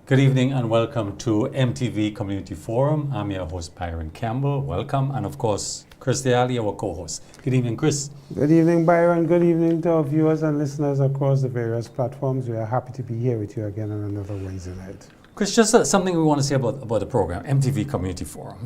Good evening and welcome to MTV Community Forum. I'm your host, Byron Campbell. Welcome. And of course, Chris Deali, our co-host. Good evening, Chris. Good evening, Byron. Good evening to our viewers and listeners across the various platforms. We are happy to be here with you again on another Wednesday night. Chris, just something we want to say about the program, MTV Community Forum.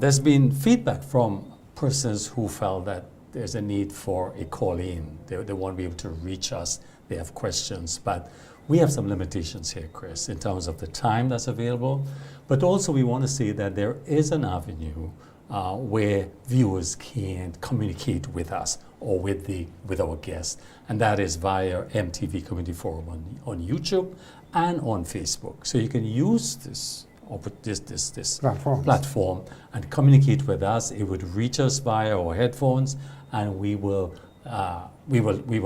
There's been feedback from persons who felt that there's a need for a call-in. They want to be able to reach us. They have questions, but we have some limitations here, Chris, in terms of the time that's available. But also we want to say that there is an avenue where viewers can communicate with us or with our guests, and that is via MTV Community Forum on YouTube and on Facebook. So you can use this platform and communicate with us. It would reach us via our headphones, and we will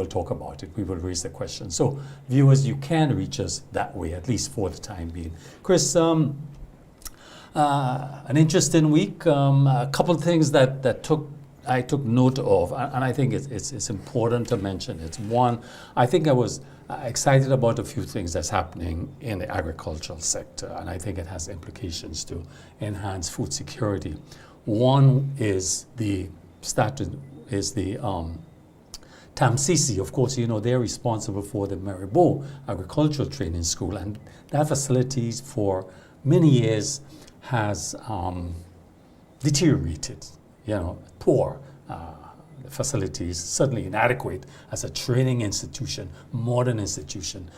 talk about it. We will raise the question. So viewers, you can reach us that way, at least for the time being. Chris, an interesting week. A couple of things that I took note of, and I think it's important to mention. It's one, I think I was excited about a few things that's happening in the agricultural sector, and I think it has implications to enhance food security. One is the TAMCC. Of course, you know, they're responsible for the Maribo Agricultural Training School, and that facility for many years has deteriorated, poor facilities, certainly inadequate as a training institution, modern institution.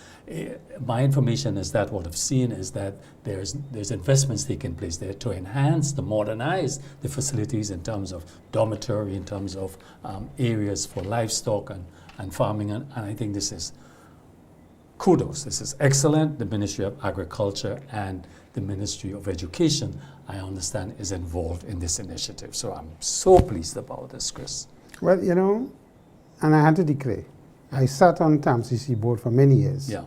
My information is that what I've seen is that there's investments taking place there to enhance, to modernize the facilities in terms of dormitory, in terms of areas for livestock and farming, and I think this is kudos. This is excellent. The Ministry of Agriculture and the Ministry of Education, I understand, is involved in this initiative. So I'm so pleased about this, Chris. Well, and I had to declare, I sat on TAMCC board for many years. Yeah.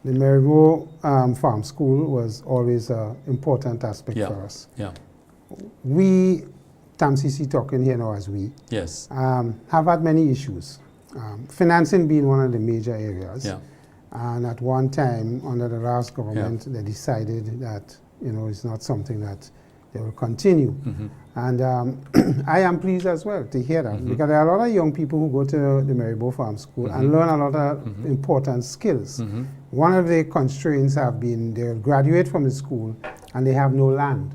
The Maribo Farm School was always an important aspect for us. Yeah. We, TAMCC talking here now as we, yes, have had many issues. Financing being one of the major areas. Yeah. And at one time, under the last government, they decided that, it's not something that they will continue. Mm-hmm. And I am pleased as well to hear that, because there are a lot of young people who go to the Maribo Farm School and learn a lot of important skills. One of the constraints have been they'll graduate from the school and they have no land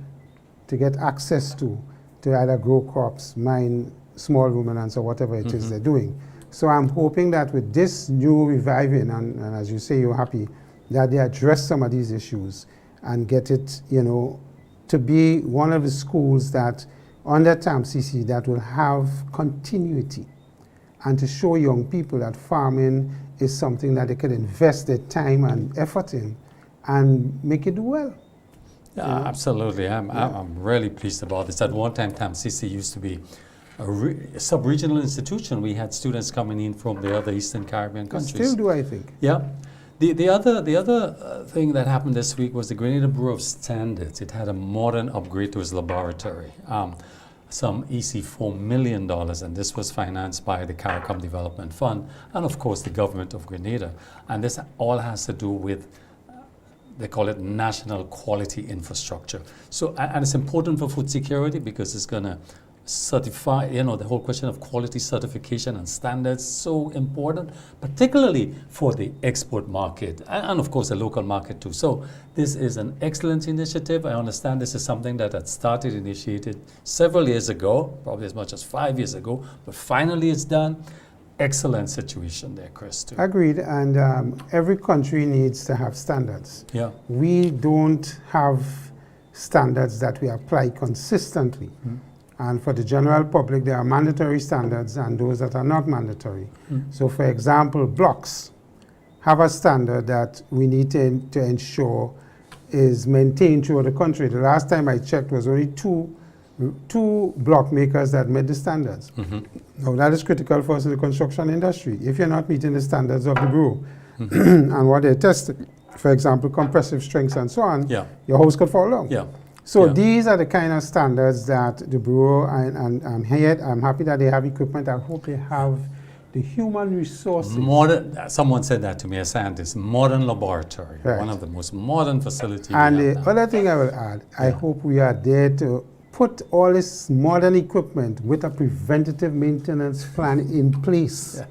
to get access to either grow crops, mine small ruminants, or whatever it is they're doing. So I'm hoping that with this new reviving, and as you say, you're happy, that they address some of these issues and get it, to be one of the schools that, under TAMCC, that will have continuity, and to show young people that farming is something that they can invest their time and effort in and make it do well. Yeah, absolutely. I'm really pleased about this. At one time, TAMCC used to be a sub-regional institution. We had students coming in from the other Eastern Caribbean countries. Still do, I think. Yeah. The other thing that happened this week was the Grenada Bureau of Standards. It had a modern upgrade to its laboratory, some $4 million, and this was financed by the CARICOM Development Fund and, of course, the government of Grenada. And this all has to do with, they call it national quality infrastructure. So, and it's important for food security because it's going to certify, the whole question of quality certification and standards, so important, particularly for the export market and of course the local market too. So this is an excellent initiative. I understand this is something that had started, initiated several years ago, probably as much as 5 years ago, but finally it's done. Excellent situation there, Chris, too. Agreed, and every country needs to have standards. Yeah. We don't have standards that we apply consistently. And for the general public, there are mandatory standards and those that are not mandatory. So for example, blocks have a standard that we need to ensure is maintained throughout the country. The last time I checked was only two block makers that met the standards. Now that is critical for us in the construction industry. If you're not meeting the standards of the Bureau and what they test, for example, compressive strengths and so on, your house could fall down. Yeah. So these are the kind of standards that the Bureau, and I'm happy that they have equipment. I hope they have the human resources. Someone said that to me, a scientist, modern laboratory, Right. one of the most modern facilities. And the other thing I will add, I hope we are there to put all this modern equipment with a preventative maintenance plan in place. Yeah.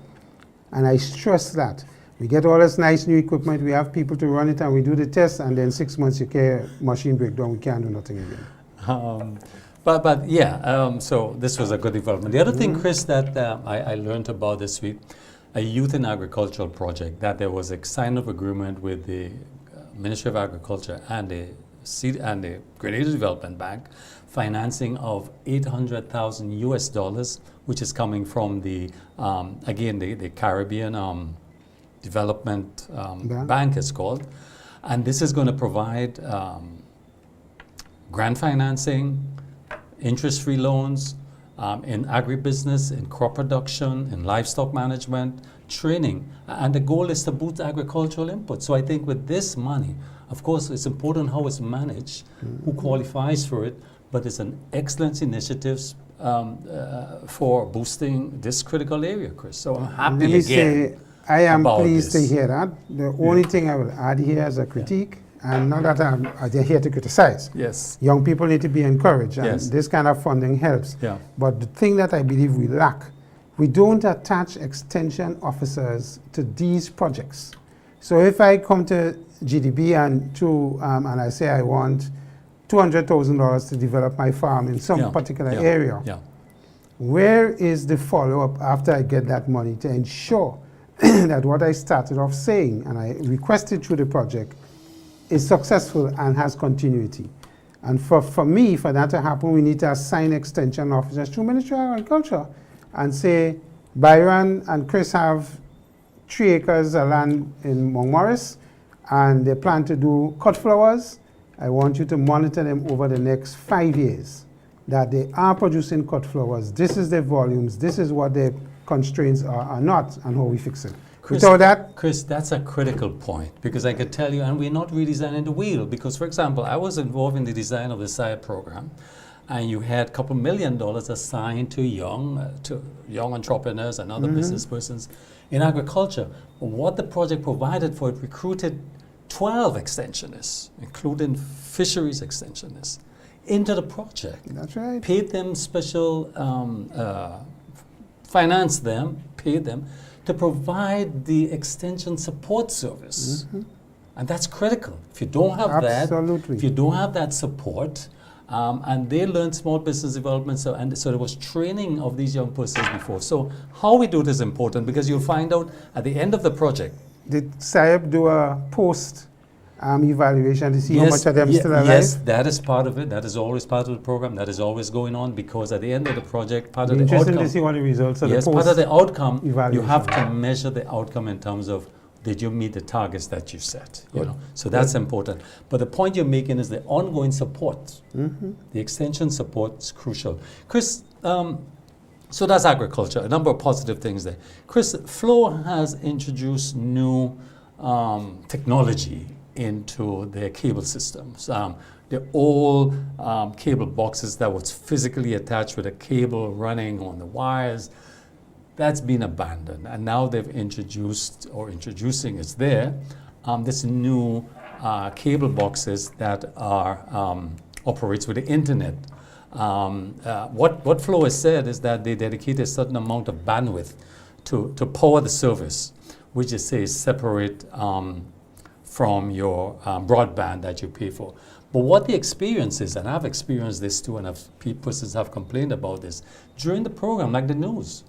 And I stress that. We get all this nice new equipment, we have people to run it, and we do the test, and then 6 months you care machine breakdown, we can't do nothing again. But yeah, so this was a good development. The other thing, Chris, that I learned about this week, a youth in agricultural project, that there was a sign of agreement with the Ministry of Agriculture and the Grenada Development Bank, financing of $800,000, which is coming from the the Caribbean Development Bank is called, and this is going to provide grant financing, interest-free loans in agribusiness, in crop production, in livestock management, training, and the goal is to boost agricultural input. So I think with this money, of course, it's important how it's managed, who qualifies for it, but it's an excellent initiative for boosting this critical area, Chris. So I'm happy Let me say, I am pleased to this. hear that. The only thing I will add here as a critique, and not that I'm here to criticize. Yes. Young people need to be encouraged, and Yes. this kind of funding helps. Yeah. But the thing that I believe we lack, we don't attach extension officers to these projects. So if I come to GDB and I say I want $200,000 to develop my farm in some particular area, where is the follow-up after I get that money to ensure that what I started off saying and I requested through the project is successful and has continuity? And for me, for that to happen, we need to assign extension officers through Ministry of Agriculture and say, Byron and Chris have 3 acres of land in Montmorris, and they plan to do cut flowers. I want you to monitor them over the next 5 years, that they are producing cut flowers. This is their volumes, this is what their constraints are not, and how we fix it. Without that, Chris, that's a critical point, because I could tell you, and we're not redesigning the wheel, because, for example, I was involved in the design of the SIRE program, and you had a couple $1 million assigned to young entrepreneurs and other business persons in agriculture. But what the project provided for it, recruited 12 extensionists, including fisheries extensionists, into the project. that's right. Paid them special, financed them, paid them, to provide the extension support service. And that's critical. If you don't have Absolutely. that, if you don't have that support, and they learned small business development, so there was training of these young persons before. So how we do it is important, because you'll find out at the end of the project. Did SIAP do a post evaluation to see how much of them still alive? Yes, that is part of it. That is always part of the program. That is always going on, because at the end of the project, part of the Interesting outcome. to see what the results of the Yes, post part of the outcome, you evaluation. have to measure the outcome in terms of, did you meet the targets that you set? You Good. know, so that's important. But the point you're making is the ongoing support. The extension support is crucial. Chris, so that's agriculture. A number of positive things there. Chris, Flow has introduced new technology into their cable systems. The old cable boxes that was physically attached with a cable running on the wires, that's been abandoned, and now they've introduced, or introducing is there, this new cable boxes that are operates with the internet. What Flow has said is that they dedicate a certain amount of bandwidth to power the service, which is, say, separate from your broadband that you pay for. But what the experience is, and I've experienced this too, and persons have complained about this, during the program, like the news,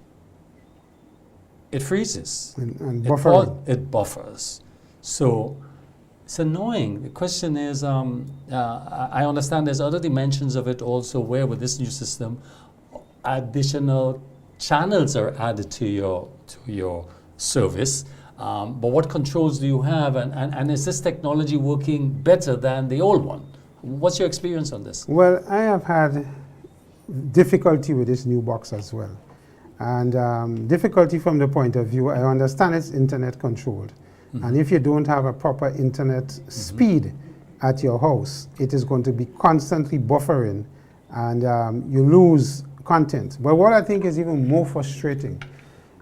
it freezes. and buffering. It buffers. So it's annoying. The question is, I understand there's other dimensions of it also, where with this new system, additional channels are added to your service. But what controls do you have, and is this technology working better than the old one? What's your experience on this? Well, I have had difficulty with this new box as well. And difficulty from the point of view, I understand it's internet controlled. And if you don't have a proper internet speed at your house, it is going to be constantly buffering, and you lose content. But what I think is even more frustrating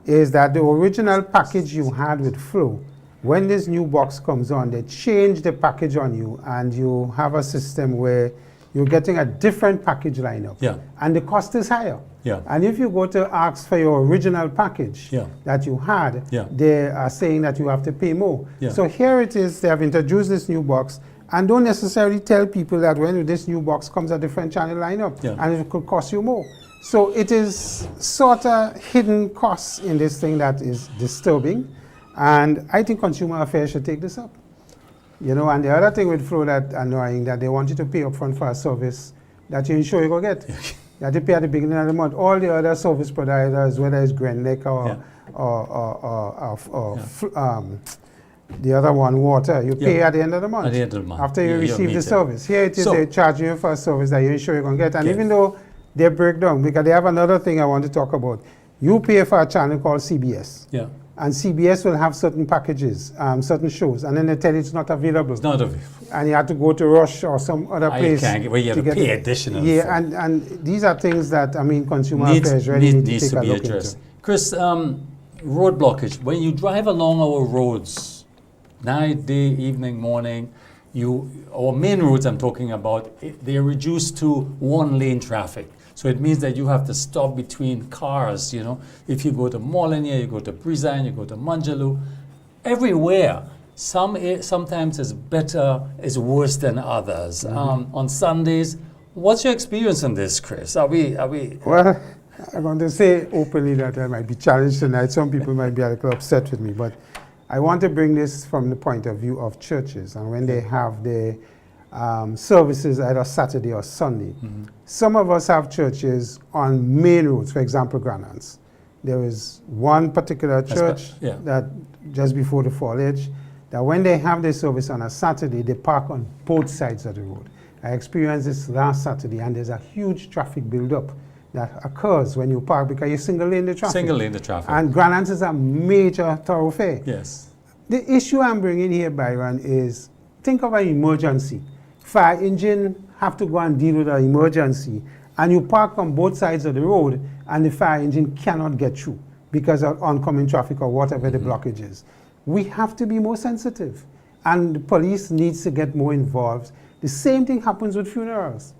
is that the original package you had with Flow, when this new box comes on, they change the package on you, and you have a system where you're getting a different package lineup. Yeah. And the cost is higher. Yeah. And if you go to ask for your original package Yeah. that you had, Yeah. they are saying that you have to pay more. Yeah. So here it is, they have introduced this new box, and don't necessarily tell people that when this new box comes a different channel lineup, Yeah. and it could cost you more. So it is sort of hidden costs in this thing that is disturbing, and I think Consumer Affairs should take this up. You know, and the other thing with Flow that's annoying, that they want you to pay upfront for a service that you're sure you're going to get. You have to pay at the beginning of the month. All the other service providers, whether it's Grenlec or the other one, Water, you pay at the end of the month. At the end of the month. After you receive the service. Here it is, So- they charge you for a service that you're sure you're going to get. And Okay. even though they break down, because they have another thing I want to talk about. You pay for a channel called CBS. Yeah. And CBS will have certain packages, certain shows, and then they tell you it's not available. It's not available. And you have to go to Rush or some other You place. can't get, well, you have to get pay it. additional. Yeah, for. and these are things that, I mean, Consumer Affairs really need to needs take to a be look addressed. into. Chris, road blockage. When you drive along our roads, night, day, evening, morning, our main roads I'm talking about, they're reduced to one lane traffic. So it means that you have to stop between cars, you know. If you go to Molyneux, you go to Brisbane, you go to Manjaloo, everywhere. Sometimes it's better, it's worse than others. On Sundays, what's your experience on this, Chris? Are we? Well, I'm going to say openly that I might be challenged tonight. Some people might be a little upset with me, but I want to bring this from the point of view of churches, and when they have their services either Saturday or Sunday. Mm-hmm. Some of us have churches on main roads, for example, Granans. There is one particular church that just before the foliage, that when they have their service on a Saturday, they park on both sides of the road. I experienced this last Saturday, and there's a huge traffic buildup that occurs when you park because you single lane the traffic. Single lane the traffic. And Granans is a major thoroughfare. Yes. The issue I'm bringing here, Byron, is think of an emergency. Fire engine have to go and deal with an emergency, and you park on both sides of the road, and the fire engine cannot get through because of oncoming traffic or whatever the blockage is. We have to be more sensitive, and the police needs to get more involved. The same thing happens with funerals.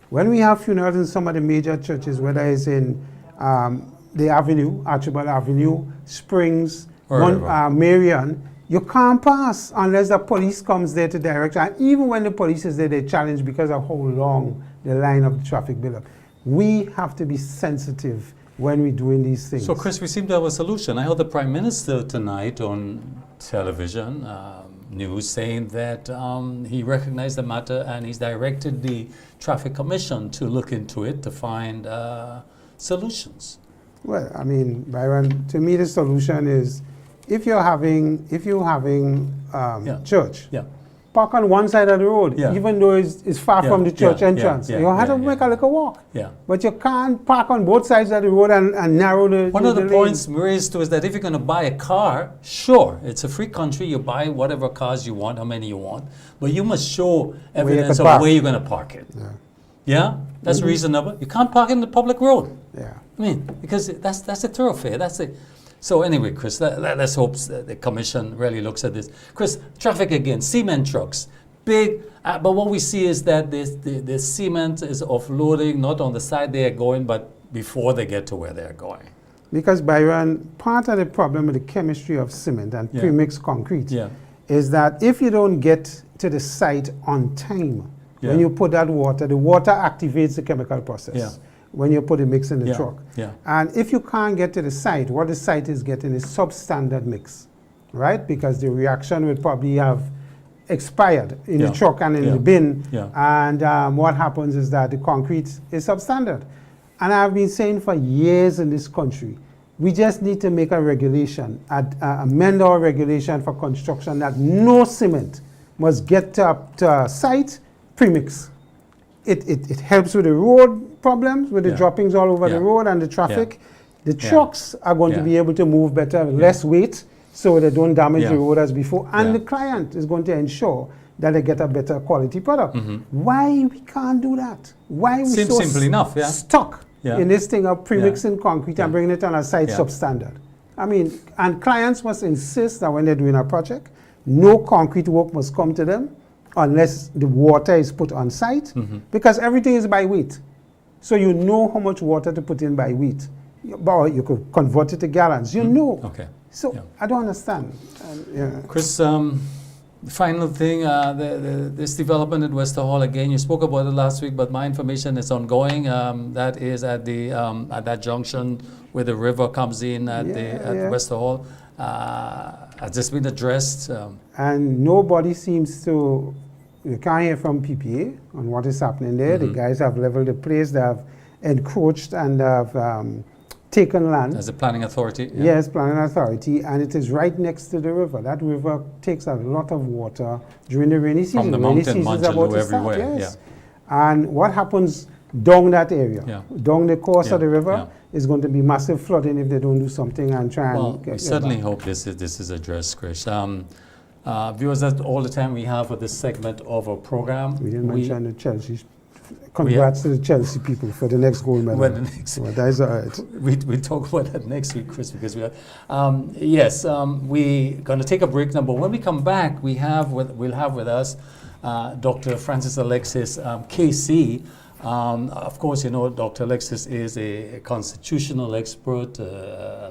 When we have funerals in some of the major churches, whether it's in the Avenue, Archibald Avenue, Springs, Marion, you can't pass unless the police comes there to direct. And even when the police is there, they challenge because of how long the line of the traffic build up. We have to be sensitive when we're doing these things. So, Chris, we seem to have a solution. I heard the Prime Minister tonight on television news saying that he recognized the matter and he's directed the Traffic Commission to look into it to find solutions. Well, I mean, Byron, to me the solution is if you're having church, park on one side of the road, even though it's far from the church entrance. You have to make a little walk. But you can't park on both sides of the road and narrow the One of the lane. points raised to is that if you're going to buy a car, sure, it's a free country, you buy whatever cars you want, how many you want, but you must show evidence of where you're going to park it. Yeah? That's reasonable. You can't park in the public road. I mean, because that's a thoroughfare. So anyway, Chris, let's hope the commission really looks at this. Chris, traffic again, cement trucks, big, but what we see is that the cement is offloading, not on the side they are going, but before they get to where they're going. Because, Byron, part of the problem with the chemistry of cement and premixed concrete is that if you don't get to the site on time, when you put that water, the water activates the chemical process. When you put the mix in the truck. And if you can't get to the site, what the site is getting is substandard mix, right? Because the reaction will probably have expired in the truck and in the bin. And what happens is that the concrete is substandard. And I've been saying for years in this country, we just need to make a regulation, amend our regulation for construction that no cement must get to a site premix. It helps with the road problems, with the droppings all over the road and the traffic. The trucks are going to be able to move better, less weight, so they don't damage the road as before. And the client is going to ensure that they get a better quality product. Why we can't do that? Why we Seems so simple enough, stuck in this thing of premixing concrete and bringing it on a site substandard? I mean, and clients must insist that when they're doing a project, no concrete work must come to them unless the water is put on site, because everything is by weight. So you know how much water to put in by weight. Or you could convert it to gallons. You know. Okay. So Yeah. I don't understand. Chris, final thing, this development at Wester Hall, again, you spoke about it last week, but my information is ongoing. That is at the at that junction where the river comes in at Wester Hall. Has this been addressed? And nobody seems to, you can't hear from PPA on what is happening there. The guys have leveled the place, they have encroached and have taken land. As a planning authority? Yeah. Yes, planning authority, and it is right next to the river. That river takes a lot of water during the rainy season. From the rainy mountain, season is about to start, everywhere. yes. And what happens down that area, down the course of the river, is going to be massive flooding if they don't do something and try and we certainly hope this is addressed, Chris. Viewers, that's all the time we have for this segment of our program. We didn't mention the Chelsea. Congrats to the Chelsea people for the next gold medal. Well, that is all right. We'll talk about that next week, Chris, because we are, we're going to take a break now, but when we come back, we'll have with us Dr. Francis Alexis, KC. Of course, you know, Dr. Alexis is a constitutional expert,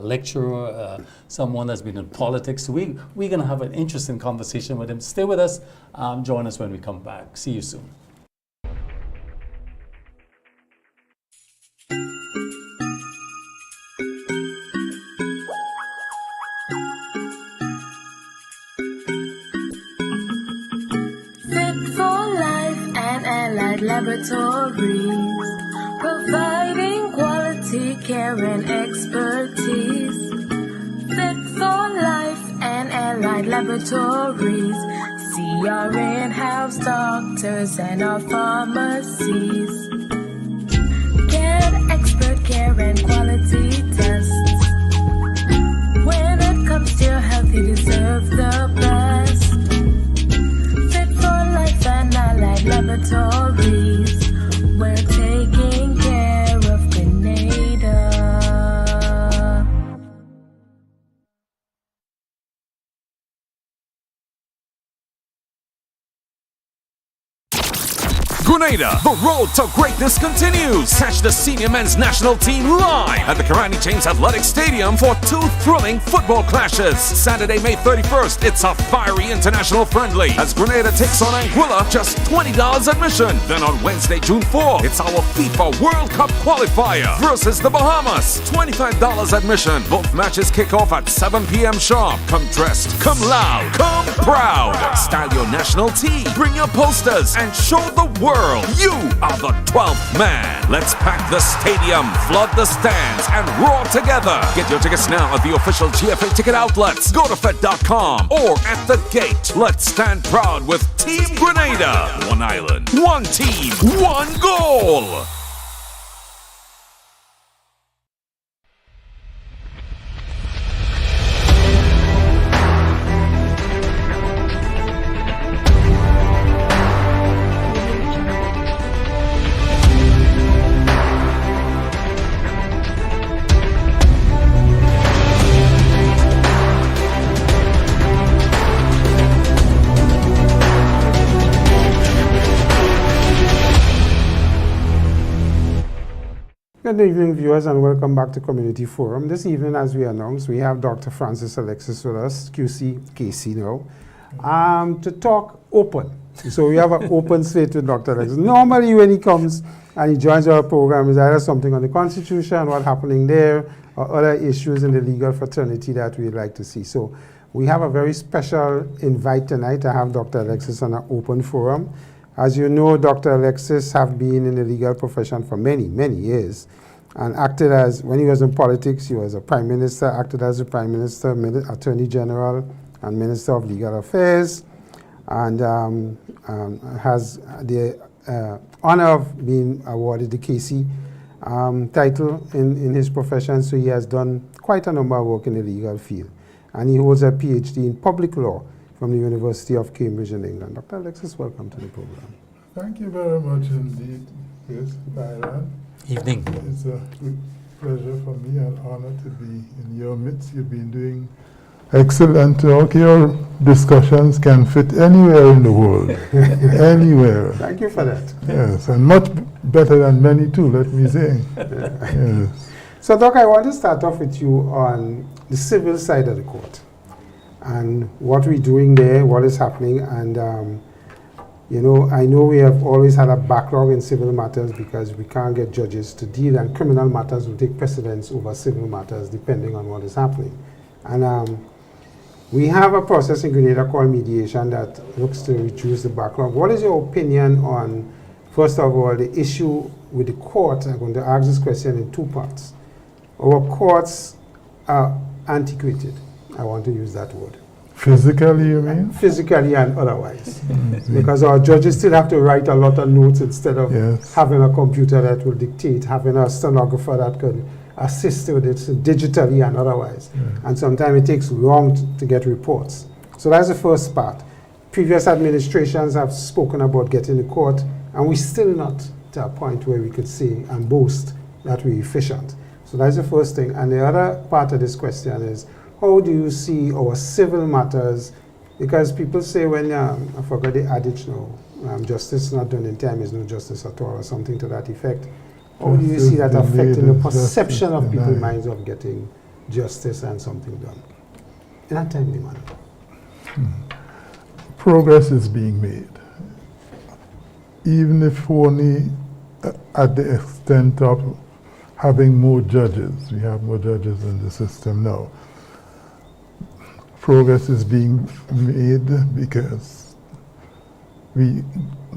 lecturer, someone that's been in politics. So we're going to have an interesting conversation with him. Stay with us. Join us when we come back. See you soon. Laboratories, providing quality care and expertise. Fit for life and allied laboratories. See our in-house doctors and our pharmacies. Get expert care and quality tests. When it comes to your health, you deserve the best. Fit for life and allied laboratories. We're taking care of Grenada. Grenada, the road to greatness continues. Catch the senior men's national team live at the Karani James Athletic Stadium for 2 thrilling football clashes. Saturday, May 31st, it's a fiery international friendly as Grenada takes on Anguilla, just $20 admission. Then on Wednesday, June 4, it's our FIFA World Cup qualifier versus the Bahamas, $25 admission. Both matches kick off at 7 p.m. sharp. Come dressed, come loud, come proud. Style your national team, bring your posters, and show the world you are the 12th man. Let's pack the stadium, flood the stands, and roar together. Get your tickets now at the official GFA ticket outlets. Go to Fed.com or at the gate. Let's stand proud with Team Grenada. One island, one team, one goal. Good evening, viewers, and welcome back to Community Forum. This evening, as we announced, we have Dr. Francis Alexis with us, QC, KC now, to talk open. So we have an open slate with Dr. Alexis. Normally, when he comes and he joins our program, is either something on the Constitution, what's happening there, or other issues in the legal fraternity that we'd like to see. So we have a very special invite tonight to have Dr. Alexis on an open forum. As you know, Dr. Alexis have been in the legal profession for many, many years and acted as, when he was in politics, he was a prime minister, acted as a prime minister, attorney general, and minister of legal affairs, and has the honor of being awarded the KC title in his profession, so he has done quite a number of work in the legal field. And he holds a PhD in public law from the University of Cambridge in England. Dr. Alexis, welcome to the program. Thank you very much indeed, Chris, Byron. Evening. It's pleasure for me and honor to be in your midst. You've been doing excellent work. Your discussions can fit anywhere in the world, anywhere. Thank you for that. Yes, and much better than many too, let me say. Yes. So, Doc, I want to start off with you on the civil side of the court and what we're doing there, what is happening, and you know, I know we have always had a backlog in civil matters because we can't get judges to deal, and criminal matters will take precedence over civil matters depending on what is happening. And we have a process in Grenada called mediation that looks to reduce the backlog. What is your opinion on, first of all, the issue with the court? I'm going to ask this question in two parts. Our courts are antiquated. I want to use that word. Physically, you mean? Physically and otherwise. Because our judges still have to write a lot of notes instead of having a computer that will dictate, having a stenographer that could assist with it digitally and otherwise. And sometimes it takes long to get reports. So that's the first part. Previous administrations have spoken about getting the court, and we're still not to a point where we could say and boast that we're efficient. So that's the first thing. And the other part of this question is, how do you see our civil matters? Because people say when, I forgot the adage now, justice not done in time is no justice at all, or something to that effect. How do you see that affecting the perception of people's minds of getting justice and something done in a timely manner? Progress is being made, even if only at the extent of having more judges. We have more judges in the system now. Progress is being made because we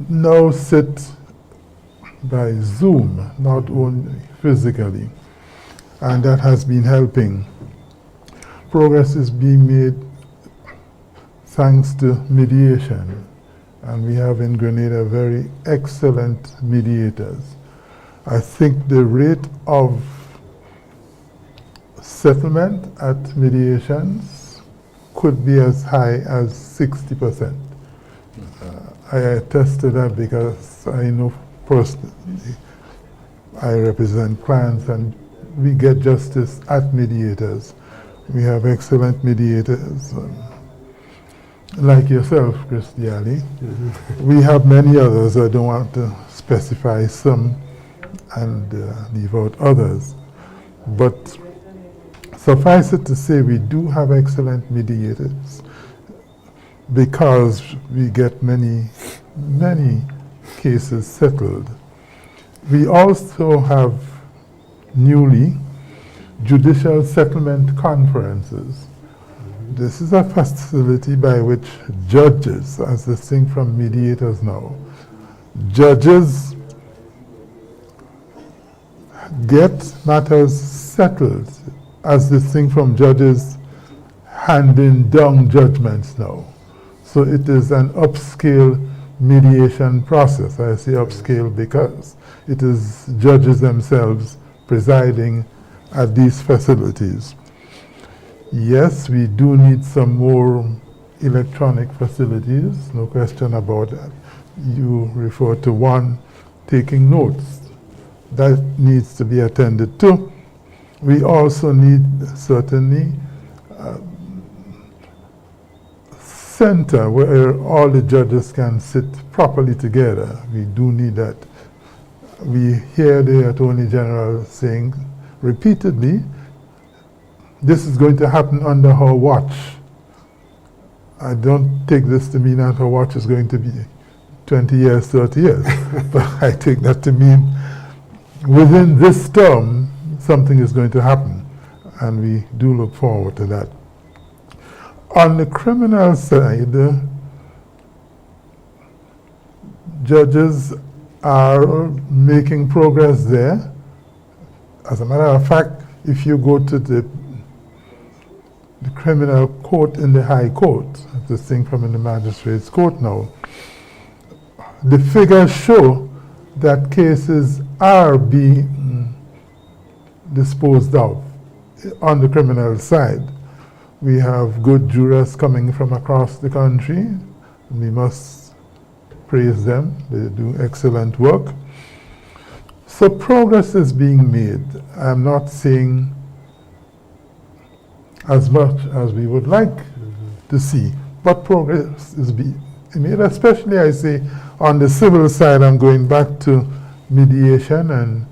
now sit by Zoom, not only physically, and that has been helping. Progress is being made thanks to mediation, and we have in Grenada very excellent mediators. I think the rate of settlement at mediations could be as high as 60%. I attest to that because I know personally, I represent clients and we get justice at mediators. We have excellent mediators, like yourself, Christiani. We have many others. I don't want to specify some and leave out others. But suffice it to say, we do have excellent mediators because we get many cases settled. We also have newly judicial settlement conferences. This is a facility by which judges, as distinct from mediators now, judges get matters settled as distinct from judges handing down judgments now. So it is an upscale mediation process. I say upscale because it is judges themselves presiding at these facilities. Yes, we do need some more electronic facilities, no question about that. You refer to one, taking notes. That needs to be attended to. We also need certainly center where all the judges can sit properly together. We do need that. We hear the Attorney General saying repeatedly, this is going to happen under her watch. I don't take this to mean that her watch is going to be 20 years, 30 years. But I take that to mean within this term, something is going to happen. And we do look forward to that. On the criminal side, judges are making progress there. As a matter of fact, if you go to the criminal court in the High Court, this thing from in the Magistrates Court now, the figures show that cases are being disposed of on the criminal side. We have good jurors coming from across the country, and we must praise them. They do excellent work. So progress is being made. I'm not saying as much as we would like to see, but progress is being made, especially, I say, on the civil side. I'm going back to mediation and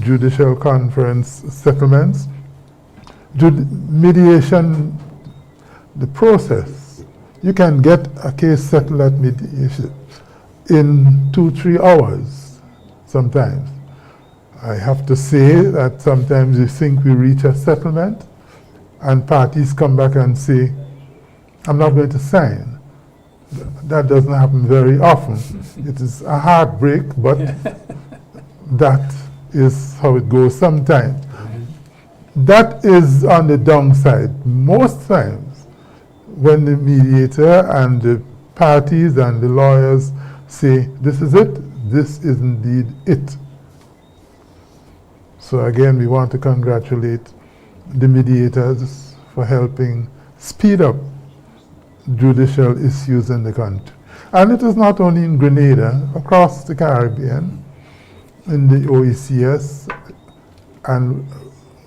judicial conference settlements. Mediation, the process, you can get a case settled at mediation in 2-3 hours sometimes. I have to say that sometimes you think we reach a settlement and parties come back and say, I'm not going to sign. That doesn't happen very often. It is a heartbreak, but that is how it goes sometimes. That is on the downside. Most times, when the mediator and the parties and the lawyers say, this is it, this is indeed it. So again, we want to congratulate the mediators for helping speed up judicial issues in the country. And it is not only in Grenada, across the Caribbean, in the OECS, and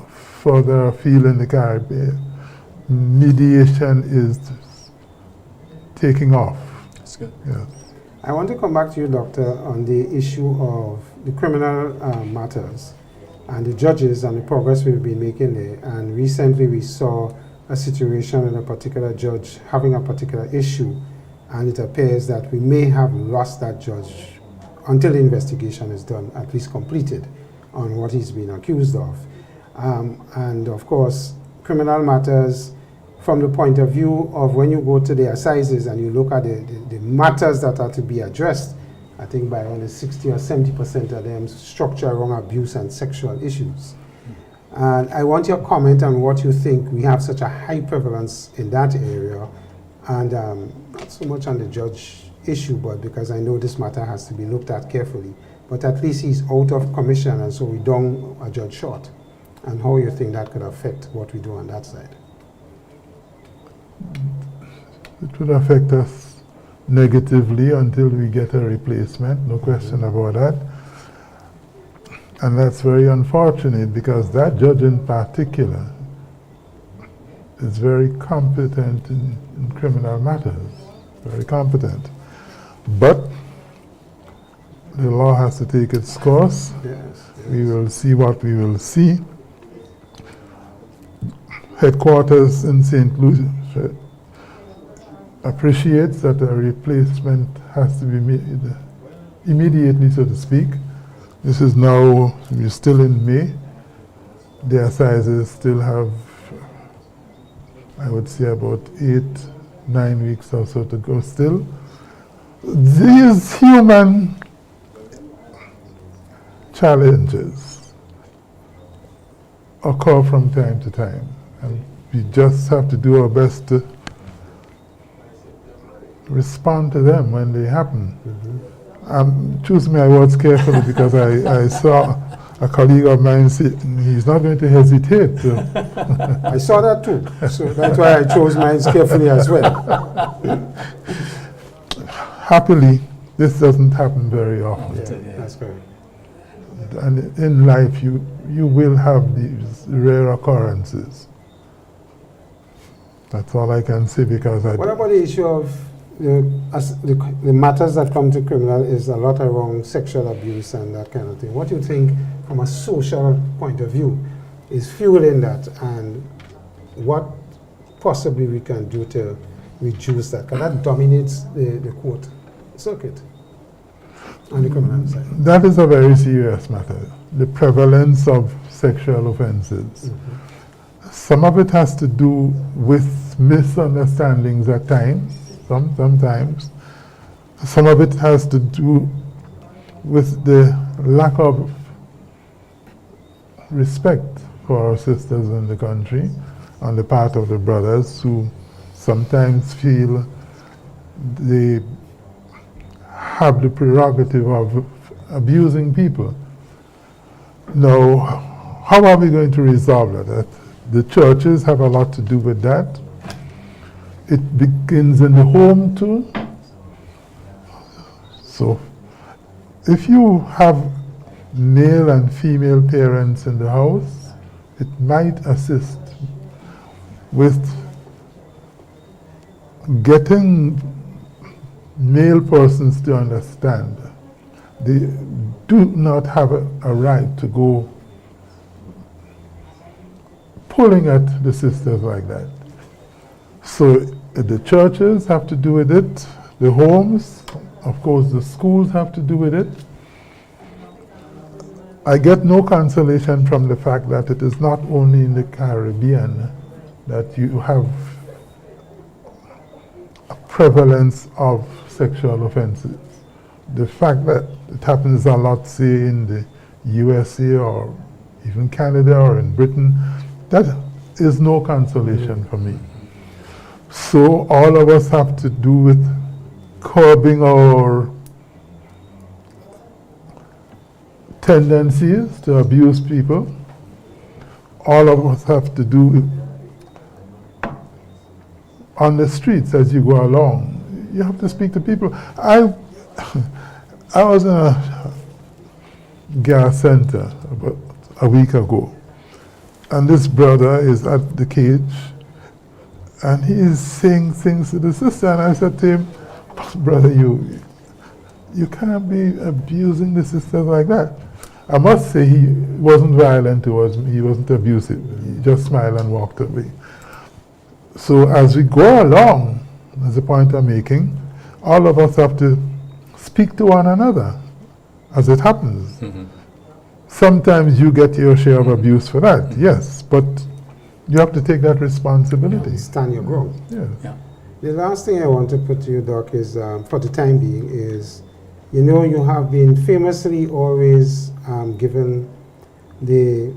further afield in the Caribbean, mediation is taking off. That's good. Yeah. I want to come back to you, Doctor, on the issue of the criminal matters and the judges and the progress we've been making there. And recently we saw a situation with a particular judge having a particular issue, and it appears that we may have lost that judge until the investigation is done, at least completed, on what he's been accused of. And of course, criminal matters, from the point of view of when you go to the assizes and you look at the matters that are to be addressed, I think by only 60 or 70% of them structure around abuse and sexual issues. And I want your comment on what you think. We have such a high prevalence in that area, and not so much on the judge issue, but because I know this matter has to be looked at carefully. But at least he's out of commission, and so we don't a judge short. And how you think that could affect what we do on that side? It would affect us negatively until we get a replacement, no question about that. And that's very unfortunate, because that judge in particular is very competent in criminal matters, very competent. But the law has to take its course. Yes. We will see what we will see. Headquarters in St. Louis appreciates that a replacement has to be made immediately, so to speak. This is now, we're still in May. The assizes still have, I would say, about 8-9 weeks or so to go still. These human challenges occur from time to time, and we just have to do our best to respond to them when they happen. Choose my words carefully, because I saw a colleague of mine say he's not going to hesitate to. I saw that too, so that's why I chose mine carefully as well. Happily, this doesn't happen very often. Yeah, that's correct. And in life, you will have these rare occurrences. That's all I can say, because What about the issue of the matters that come to criminal is a lot around sexual abuse and that kind of thing. What do you think, from a social point of view, is fueling that, and what possibly we can do to reduce that? Because that dominates the court circuit on the criminal side. that is a very serious matter, the prevalence of sexual offenses. Some of it has to do with misunderstandings at times, sometimes. Some of it has to do with the lack of respect for our sisters in the country on the part of the brothers, who sometimes feel they have the prerogative of abusing people. Now, how are we going to resolve that? The churches have a lot to do with that. It begins in the home too. So if you have male and female parents in the house, it might assist with getting male persons to understand they do not have a right to go pulling at the sisters like that. So the churches have to do with it, the homes, of course the schools have to do with it. I get no consolation from the fact that it is not only in the Caribbean that you have a prevalence of sexual offenses. The fact that it happens a lot, say, in the USA or even Canada or in Britain, that is no consolation for me. So all of us have to do with curbing our tendencies to abuse people. All of us have to do on the streets as you go along. You have to speak to people. I was in a gas center about a week ago, and this brother is at the cage, and he is saying things to the sister, and I said to him, brother, you can't be abusing the sisters like that. I must say he wasn't violent towards me, he wasn't abusive. He just smiled and walked away. So as we go along, as the point I'm making, all of us have to speak to one another as it happens. Mm-hmm. Sometimes you get your share of abuse for that, yes, but you have to take that responsibility. Stand your ground. Yes. Yeah. The last thing I want to put to you, Doc, is for the time being is, you know, you have been famously always given the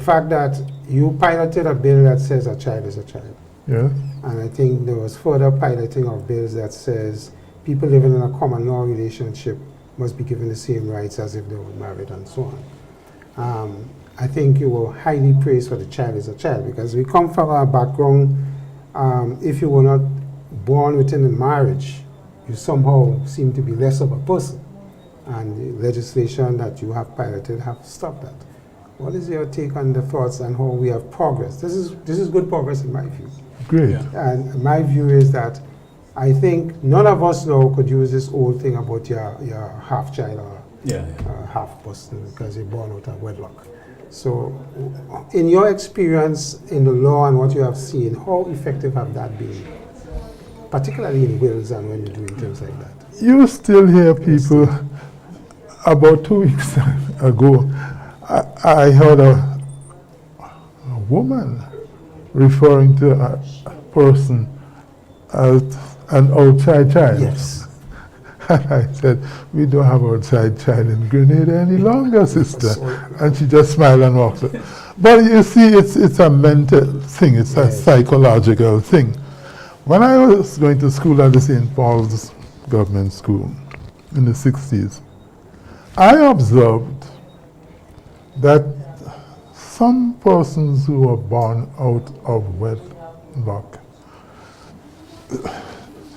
fact that you piloted a bill that says a child is a child. Yes. And I think there was further piloting of bills that says people living in a common law relationship must be given the same rights as if they were married and so on. I think you were highly praised for the child is a child, because we come from a background, if you were not born within a marriage, you somehow seem to be less of a person. And the legislation that you have piloted have stopped that. What is your take on the thoughts and how we have progress? This is good progress in my view. Great. Yeah. And my view is that I think none of us now could use this old thing about your half child or half person because you're born out of wedlock. So, in your experience in the law and what you have seen, how effective have that been, particularly in wills and when you're doing things like that? You still hear people, about 2 weeks ago, I heard a woman referring to a person as an outside child. Yes. And I said, we don't have outside child in Grenada any longer, sister. And she just smiled and walked away. But you see, it's a mental thing, it's a psychological thing. When I was going to school at the St. Paul's Government School in the 60s, I observed that some persons who were born out of wedlock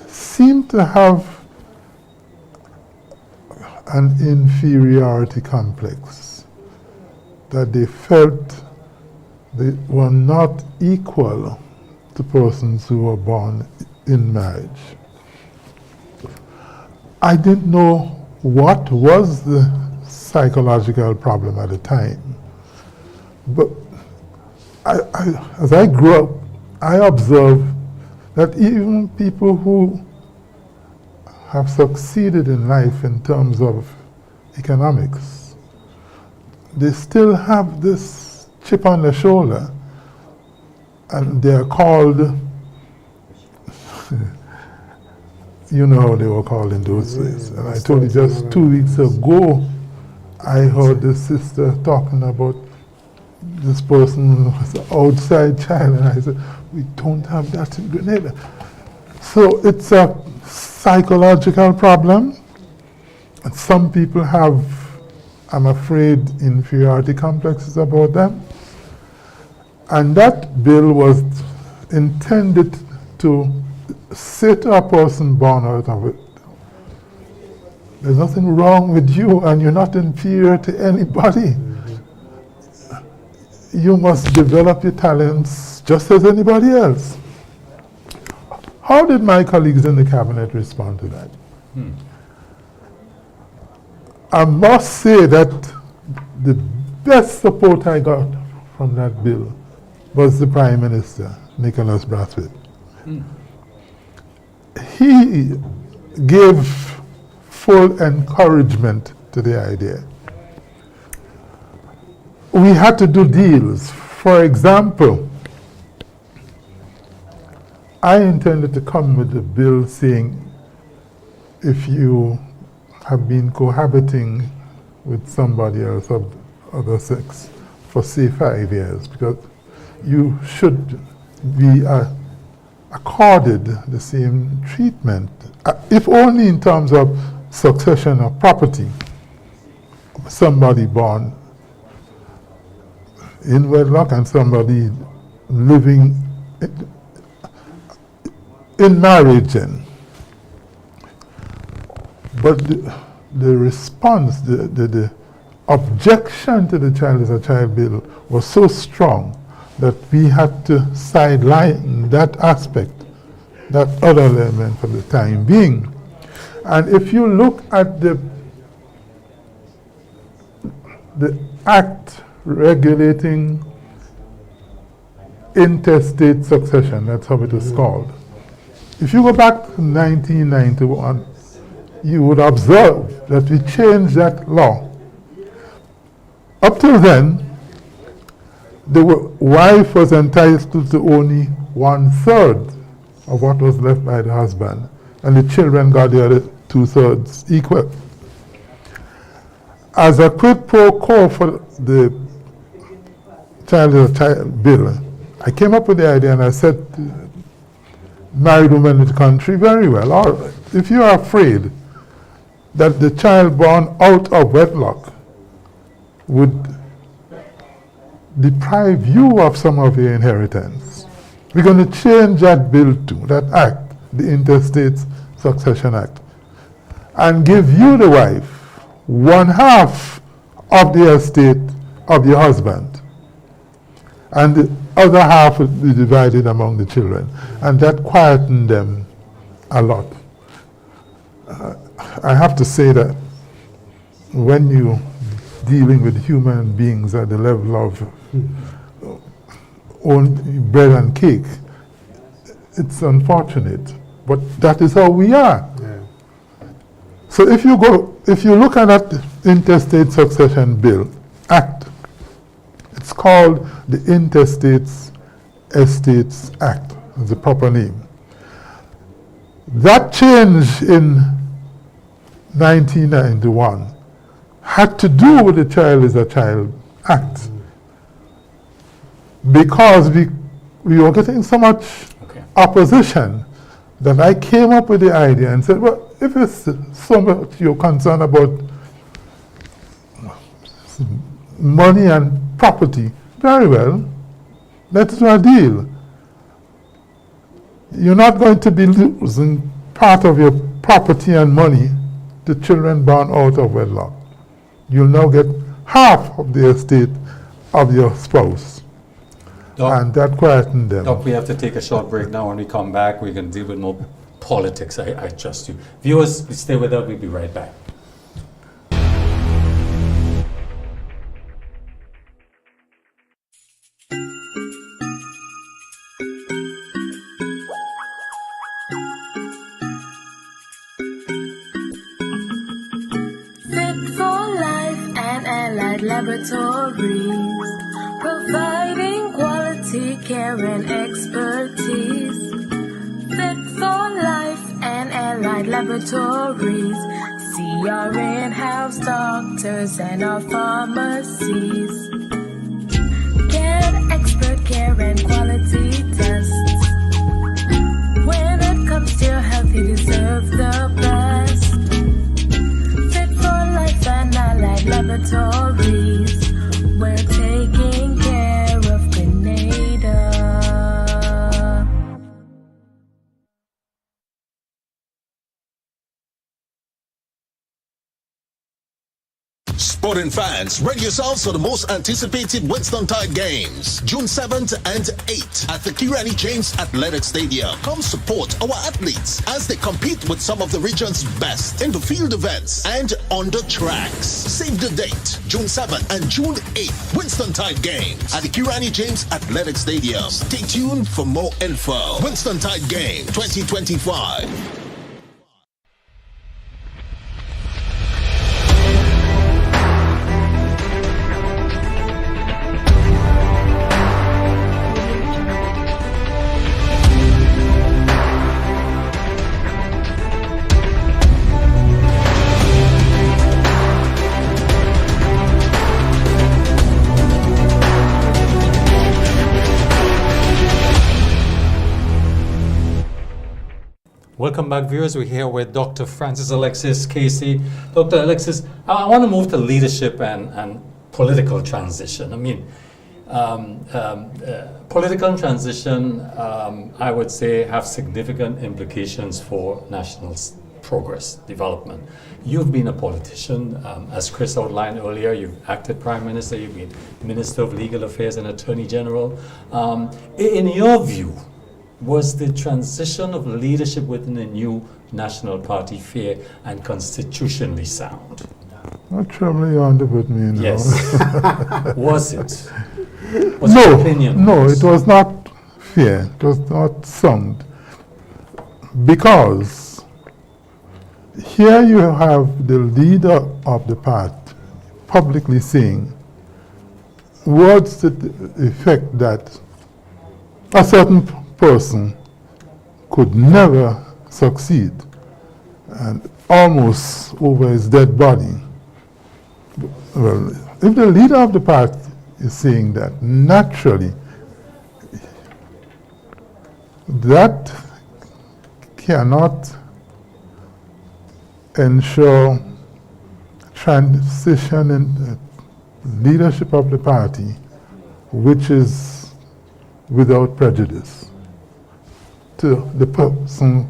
seem to have an inferiority complex, that they felt they were not equal to persons who were born in marriage. I didn't know what was the psychological problem at the time, but as I grew up, I observed that even people who have succeeded in life in terms of economics, they still have this chip on their shoulder, and they are called, you know how they were called in those days. And I told you just 2 weeks ago, I heard this sister talking about this person was an outside child, and I said, we don't have that in Grenada. So it's a psychological problem, and some people have, I'm afraid, inferiority complexes about them. And that bill was intended to say to a person born out of it, There's nothing wrong with you, and you're not inferior to anybody. You must develop your talents just as anybody else. How did my colleagues in the cabinet respond to that? I must say that the best support I got from that bill was the Prime Minister, Nicholas Brathwaite. He gave full encouragement to the idea. We had to do deals. For example, I intended to come with a bill saying if you have been cohabiting with somebody else of other sex for say 5 years, because you should be accorded the same treatment, if only in terms of succession of property. Somebody born in wedlock and somebody living in marriage. But the response, the objection to the Child is a Child bill was so strong that we had to sideline that aspect, that other element for the time being. And if you look at the act regulating intestate succession, that's how it is called. If you go back to 1991, you would observe that we changed that law. Up till then, the wife was entitled to only 1/3 of what was left by the husband, and the children got the other 2/3 equal. As a quid pro quo for the Child is a Child bill, I came up with the idea and I said to married women in the country, very well, all right, if you are afraid that the child born out of wedlock would deprive you of some of your inheritance, we're going to change that bill to, that act, the Interstate Succession Act, and give you, the wife, 1/2 of the estate of your husband. And the other half will be divided among the children. And that quietened them a lot. I have to say that when you're dealing with human beings at the level of own bread and cake, it's unfortunate, but that is how we are. Yeah. So if you look at that Interstate Succession Bill Act, it's called the Interstate Estates Act, is the proper name. That change in 1991 had to do with the Child is a Child Act, because we were getting so much opposition that I came up with the idea and said, well, if it's so much you're concerned about money and property, very well, let's do a deal. You're not going to be losing part of your property and money to children born out of wedlock. You'll now get half of the estate of your spouse. Doc, And that quietened them. Doc, we have to take a short break now. When we come back, we can deal with more politics. I trust you. Viewers, stay with us. We'll be right back. Fit for Life and Allied Laboratories, providing quality care and expertise. Fit for Life and Allied Laboratories, see our in-house doctors and our pharmacies. Get expert care and quality tests. When it comes to your health, you deserve the best. Fit for Life and Allied Laboratories, we're taking care of Grenada. Sporting fans, ready yourselves for the most anticipated Winston Tide Games, June 7th and 8th at the Kirani James Athletic Stadium. Come support our athletes as they compete with some of the region's best in the field events and on the tracks. Save the date, June 7th and June 8th, Winston Tide Games at the Kirani James Athletic Stadium. Stay tuned for more info. Winston Tide Game 2025. Welcome back, viewers. We're here with Dr. Francis Alexis Casey. Dr. Alexis, I want to move to leadership and political transition. I mean, political transition, I would say, have significant implications for national progress, development. You've been a politician, as Chris outlined earlier. You've acted Prime Minister, you've been Minister of Legal Affairs and Attorney General. In your view, was the transition of leadership within the new National Party fair and constitutionally sound? Not trouble you want to put me in. Yes. Was it? Was your opinion? No, it was not fair. It was not sound. Because here you have the leader of the party publicly saying words to the effect that a certain person could never succeed, and almost over his dead body. Well, if the leader of the party is saying that, naturally, that cannot ensure transition in the leadership of the party, which is without prejudice to the person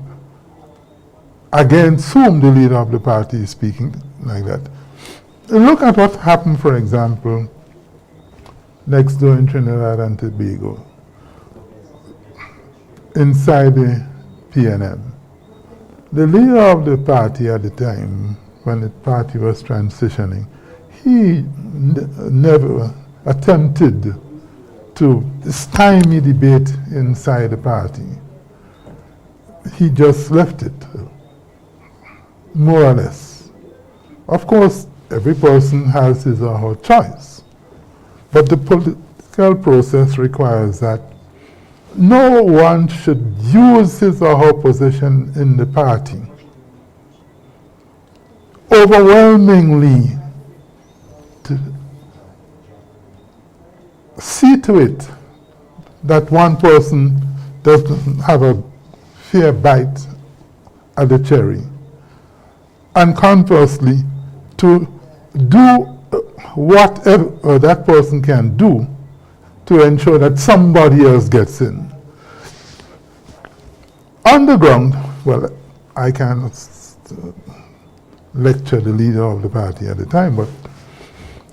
against whom the leader of the party is speaking like that. Look at what happened, for example, next door in Trinidad and Tobago, inside the PNM. The leader of the party at the time, when the party was transitioning, he never attempted to stymie debate inside the party. He just left it, more or less. Of course, every person has his or her choice, but the political process requires that no one should use his or her position in the party overwhelmingly to see to it that one person doesn't have a fair bite at the cherry, and conversely to do whatever that person can do to ensure that somebody else gets in. On the ground, well, I cannot lecture the leader of the party at the time, but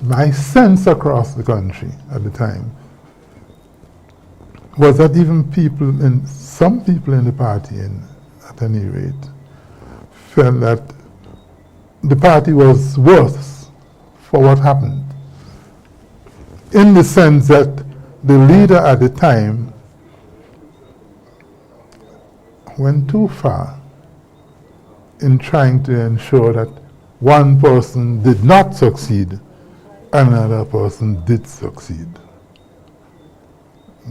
my sense across the country at the time was that even some people in the party, at any rate, felt that the party was worse for what happened, in the sense that the leader at the time went too far in trying to ensure that one person did not succeed, another person did succeed.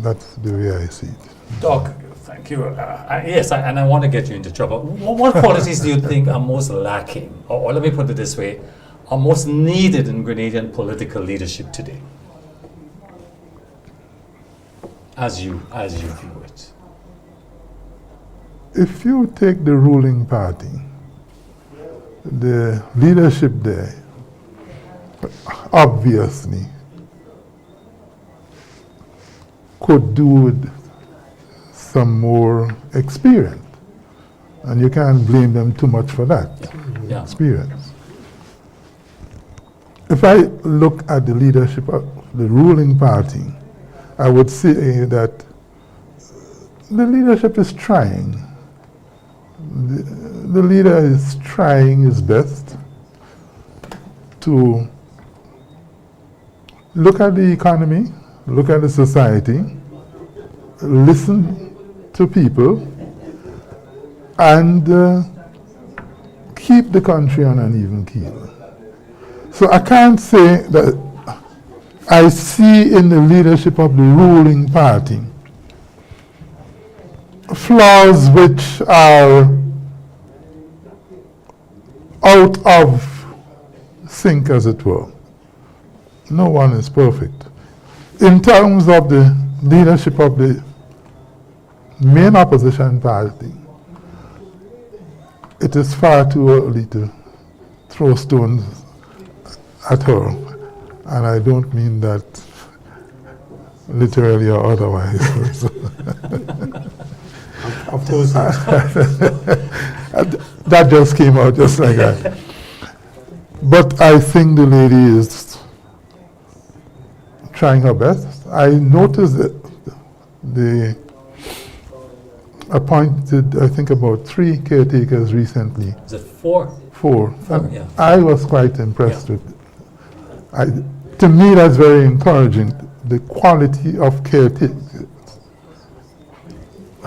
That's the way I see it. Doc, thank you. Yes, and I want to get you into trouble. What qualities do you think are most lacking, or let me put it this way, are most needed in Grenadian political leadership today, as you view it? If you take the ruling party, the leadership there, obviously, could do with some more experience. And you can't blame them too much for that experience. if I look at the leadership of the ruling party, I would say that the leadership is trying. The leader is trying his best to look at the economy, look at the society, listen to people, and keep the country on an even keel. So I can't say that I see in the leadership of the ruling party flaws which are out of sync, as it were. No one is perfect. In terms of the leadership of the main opposition party, it is far too early to throw stones at her, and I don't mean that literally or otherwise. Of course. That just came out just like that. But I think the lady is trying her best. I noticed that they appointed, I think, about 3 caretakers recently. Is it 4? 4. And yeah. I was quite impressed Yeah. with it. To me, that's very encouraging. The quality of caretakers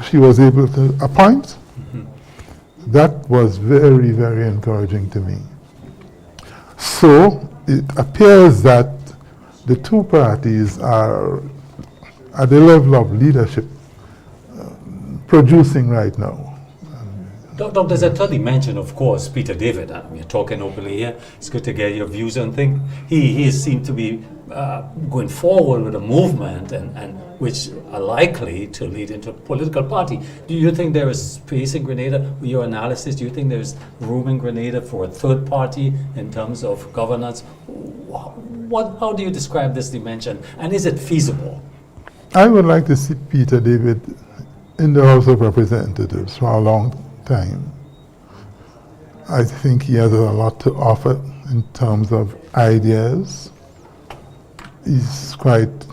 she was able to appoint, that was very, very encouraging to me. So it appears that the two parties are at the level of leadership producing right now. Dr. Zettoli mentioned, of course, Peter David. We're talking openly here. It's good to get your views on things. He seemed to be going forward with a movement and which are likely to lead into a political party. Do you think there is space in Grenada, with your analysis, do you think there's room in Grenada for a third party in terms of governance? How do you describe this dimension, and is it feasible? I would like to see Peter David in the House of Representatives for a long time. I think he has a lot to offer in terms of ideas. He's quite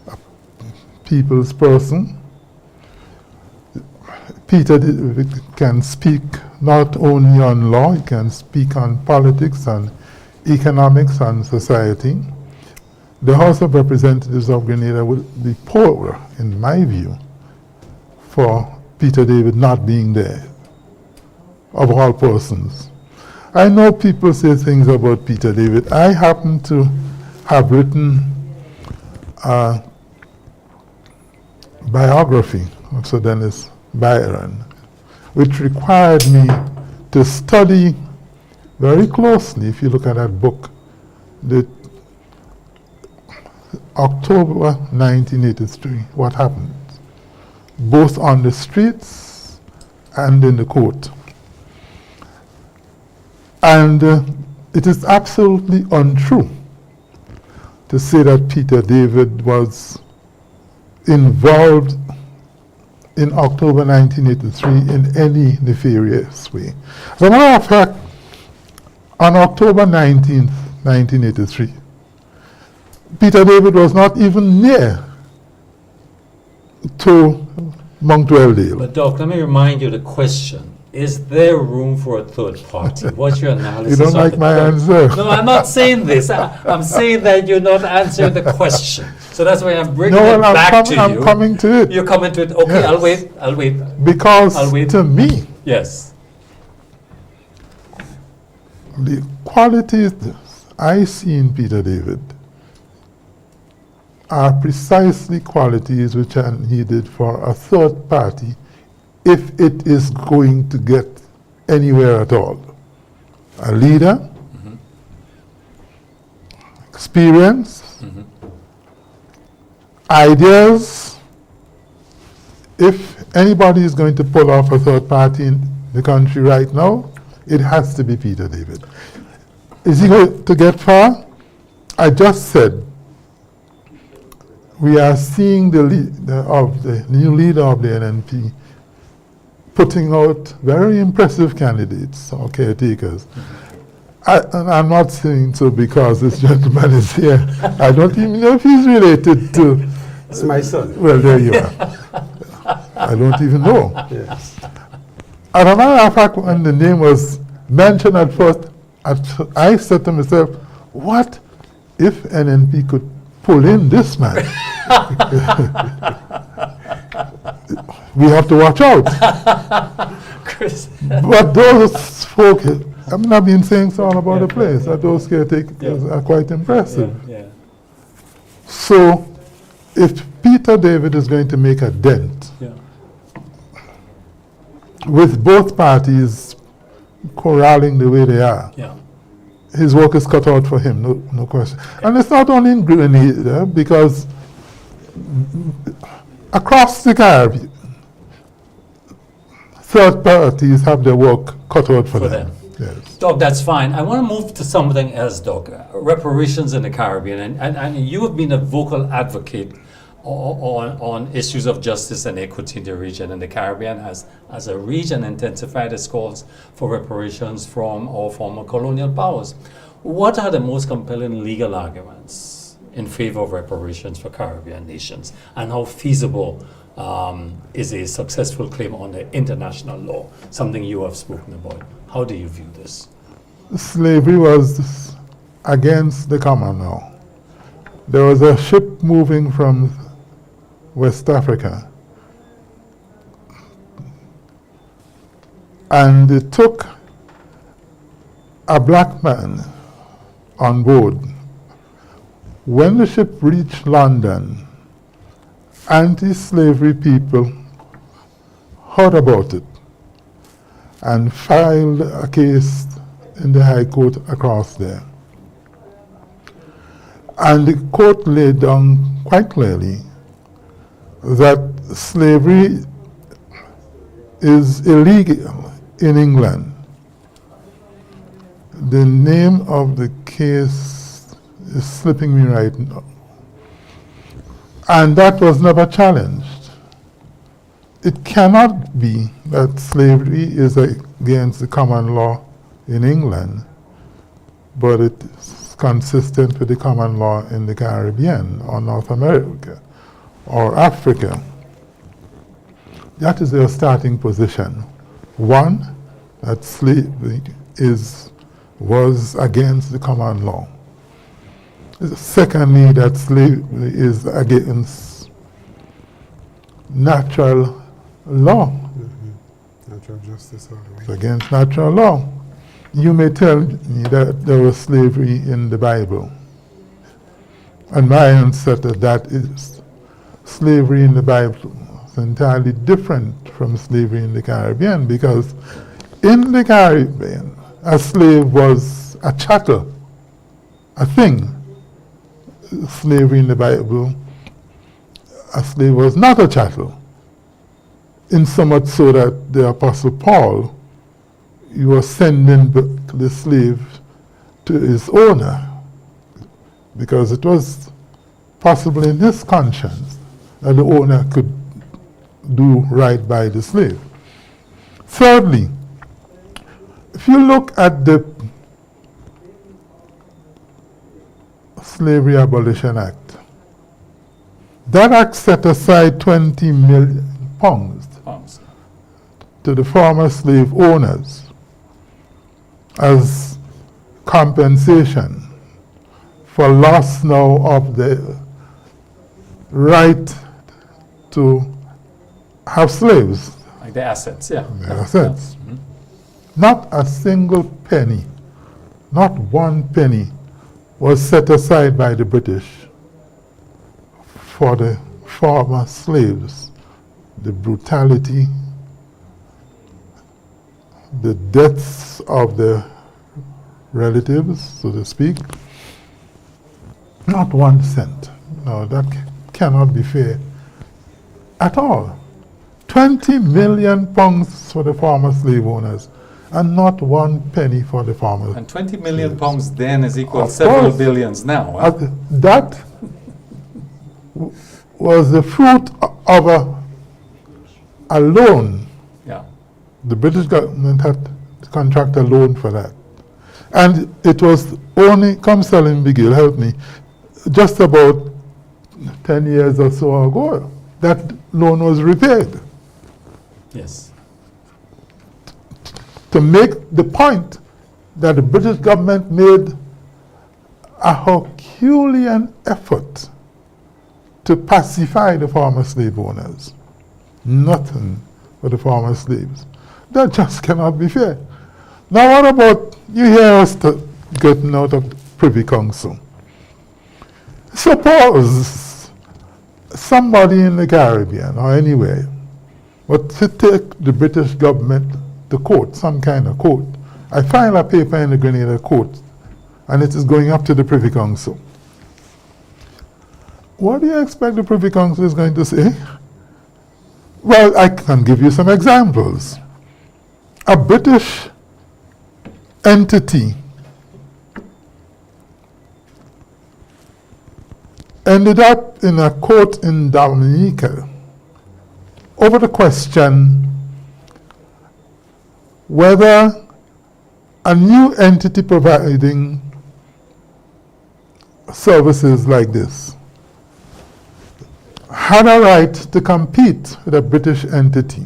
a people's person. Peter can speak not only on law, he can speak on politics and economics and society. The House of Representatives of Grenada will be poorer, in my view, for Peter David not being there, of all persons. I know people say things about Peter David. I happen to have written a biography of Sir Dennis Byron, which required me to study very closely, if you look at that book, the October 1983, what happened, both on the streets and in the court. And it is absolutely untrue to say that Peter David was involved in October 1983 in any nefarious way. As a matter of fact, on October 19th, 1983, Peter David was not even near to Mount Welldale. But Doc, let me remind you the question. Is there room for a third party? What's your analysis? You don't of like the my answer. No, I'm not saying this. I'm saying that you're not answering the question. So that's why I'm bringing No, it well, back to you. I'm coming to it. You're coming to it. Okay, Yes. I'll wait. Because I'll wait. to me, Yes. the qualities I see in Peter David are precisely qualities which are needed for a third party if it is going to get anywhere at all. A leader, experience, ideas. If anybody is going to pull off a third party in the country right now, it has to be Peter David. Is he going to get far? I just said we are seeing the new leader of the NNP putting out very impressive candidates or caretakers. And I'm not saying so because this gentleman is here. I don't even know if he's related to. It's my son. Well, there you are. I don't even know. Yes. As a matter of fact, when the name was mentioned at first, I said to myself, what if NNP could pull in this man? We have to watch out. Chris. But those folk, I mean, I've been saying so all about the place, that those caretakers are quite impressive. Yeah. So, if Peter David is going to make a dent Yeah. with both parties corralling the way they are, Yeah. his work is cut out for him, no question. And it's not only in Grenada, because across the Caribbean, third parties have their work cut out for them. Yes. Doc, that's fine. I want to move to something else, Doc. Reparations in the Caribbean. And you have been a vocal advocate on issues of justice and equity in the region. And the Caribbean has, as a region, intensified its calls for reparations from our former colonial powers. What are the most compelling legal arguments in favor of reparations for Caribbean nations? And how feasible is a successful claim under international law, something you have spoken about? How do you view this? Slavery was against the common law. There was a ship moving from West Africa, and it took a black man on board. When the ship reached London, anti-slavery people heard about it and filed a case in the High Court across there. And the court laid down quite clearly that slavery is illegal in England. The name of the case is slipping me right now. And that was never challenged. It cannot be that slavery is against the common law in England, but it's consistent with the common law in the Caribbean or North America or Africa. That is their starting position. One, that slavery was against the common law. Secondly, that slavery is against natural law. Natural justice all the way. It's against natural law. You may tell me that there was slavery in the Bible. And my answer to that is slavery in the Bible is entirely different from slavery in the Caribbean, because in the Caribbean, a slave was a chattel, a thing. Slavery in the Bible, a slave was not a chattel, in so much so that the Apostle Paul, he was sending the slave to his owner, because it was possible in his conscience that the owner could do right by the slave. Thirdly, if you look at the Slavery Abolition Act, that act set aside 20 million pounds to the former slave owners as compensation for loss now of the right to have slaves. Like the assets, yeah. Their assets. Not a single penny, not one penny, was set aside by the British for the former slaves. The brutality, the deaths of their relatives, so to speak. Not 1 cent. No, that cannot be fair at all. 20 million pounds for the former slave owners, and not 1 penny for the farmers. And 20 million pounds then is equal Of several course. billions now. Huh? That was the fruit of a loan. Yeah. The British government had to contract a loan for that. And it was only, come Salim Bigil, help me, just about 10 years or so ago, that loan was repaid. Yes. To make the point that the British government made a Herculean effort to pacify the former slave owners. Nothing for the former slaves. That just cannot be fair. Now what about, you hear us getting out of Privy Council. Suppose somebody in the Caribbean or anywhere were to take the British government to court, some kind of court. I file a paper in the Grenada court and it is going up to the Privy Council. What do you expect the Privy Council is going to say? Well, I can give you some examples. A British entity ended up in a court in Dominica over the question whether a new entity providing services like this had a right to compete with a British entity.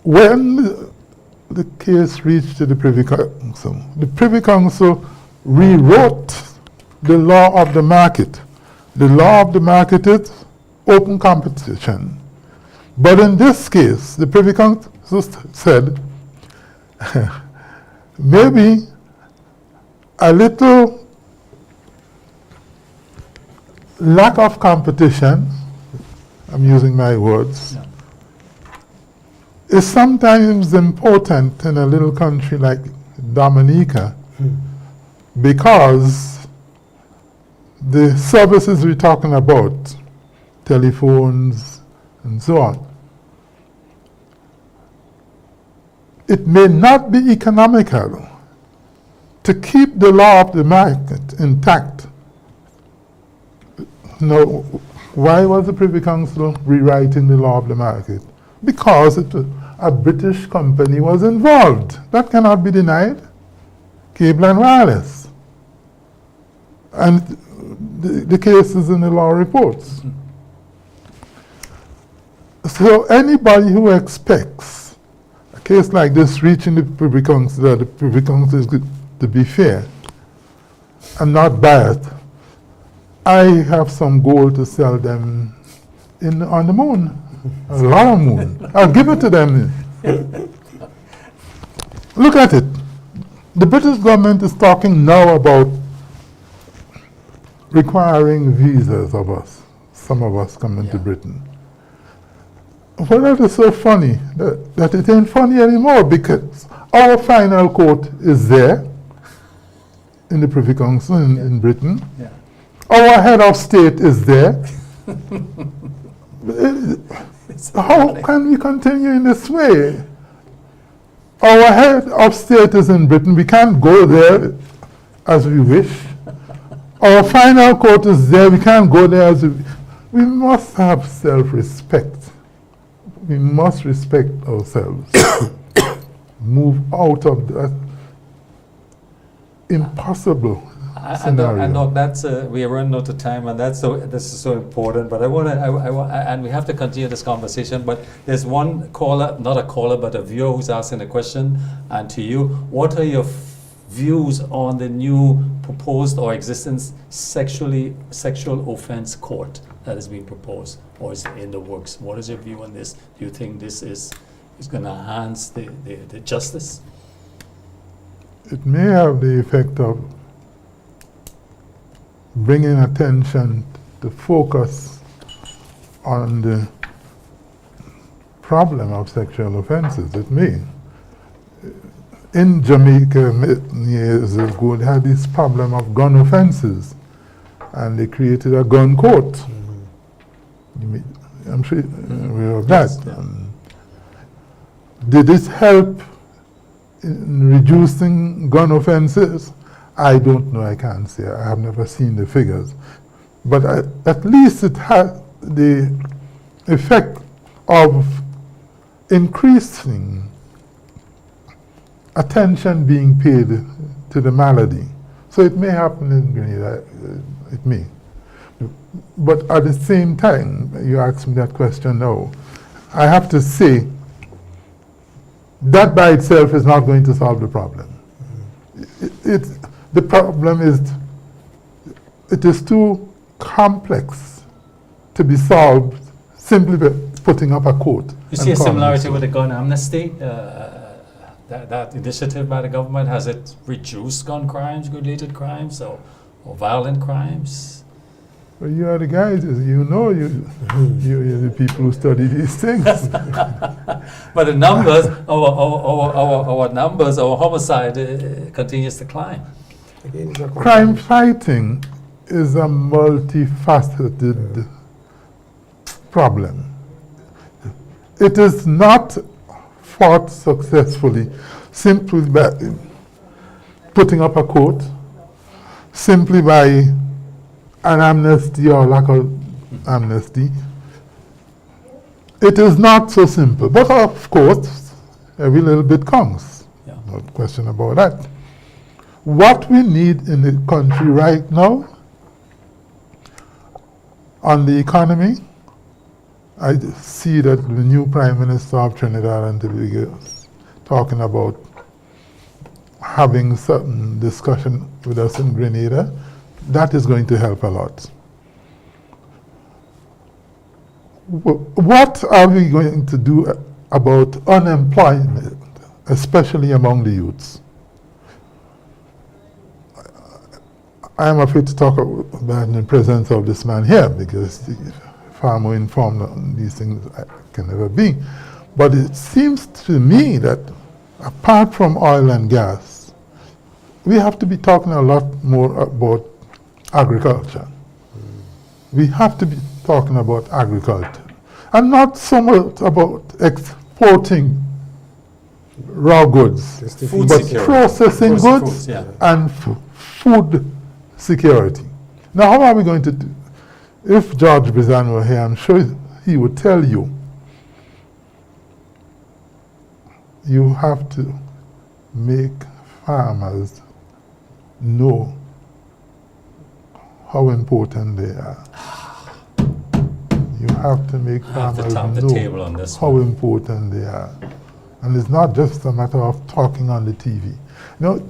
When the case reached to the Privy Council rewrote the law of the market. The law of the market is open competition. But in this case, the Privy Council said, maybe a little lack of competition, I'm using my words, is sometimes important in a little country like Dominica because the services we're talking about, telephones and so on, it may not be economical to keep the law of the market intact. Now, why was the Privy Council rewriting the law of the market? Because a British company was involved. That cannot be denied. Cable and Wireless. And the case is in the law reports. So anybody who expects a case like this reaching the Privy Council, that the Privy Council is good, to be fair and not biased, I have some gold to sell them on the moon. A lot of moon. I'll give it to them. Look at it. The British government is talking now about requiring visas of us, some of us coming to Britain. Well, that is so funny that it ain't funny anymore because our final court is there in the Privy Council in Britain. Yeah. Our head of state is there. How can we continue in this way? Our head of state is in Britain. We can't go there as we wish. Our final court is there. We can't go there as we must have self-respect. We must respect ourselves. Move out of that impossible scenario. And Doc, that's we are running out of time, and this is so important. But I want to, and we have to continue this conversation. But there's one caller, not a caller, but a viewer who's asking a question, and to you, what are your views on the new proposed or existing sexual offense court that is being proposed or is in the works? What is your view on this? Do you think this is going to enhance the justice? It may have the effect of bringing attention to focus on the problem of sexual offenses. It may. In Jamaica, years ago, they had this problem of gun offenses, and they created a gun court. I'm sure you're aware of that. Did it help in reducing gun offenses? I don't know, I can't say. I have never seen the figures. But at least it had the effect of increasing attention being paid to the malady. So it may happen in Grenada, it may. But at the same time, you asked me that question now, I have to say that by itself is not going to solve the problem. The problem is, it is too complex to be solved simply by putting up a quote. You see a similarity with the gun amnesty? That initiative by the government, has it reduced gun crimes, related crimes, or violent crimes? Well, you are the guys, you know, you're the people who study these things. But the numbers, our numbers, our homicide continues to climb. Crime fighting is a multifaceted problem. It is not fought successfully simply by putting up a quote, simply by an amnesty or lack of amnesty. It is not so simple. But of course, every little bit counts. Yeah. No question about that. What we need in the country right now on the economy, I see that the new Prime Minister of Trinidad and Tobago is talking about having certain discussion with us in Grenada. That is going to help a lot. What are we going to do about unemployment, especially among the youths? I am afraid to talk about that in the presence of this man here, because far more informed on these things I can never be. But it seems to me that apart from oil and gas, we have to be talking a lot more about agriculture. We have to be talking about agriculture, and not so much about exporting raw goods, Food but security. processing Processed goods foods, yeah. and food security. Now, how are we going to do? If George Bizan were here, I'm sure he would tell you, you have to make farmers know how important they are. You have to make I have to farmers tap the know table on this how one. important they are. And it's not just a matter of talking on the TV. You know,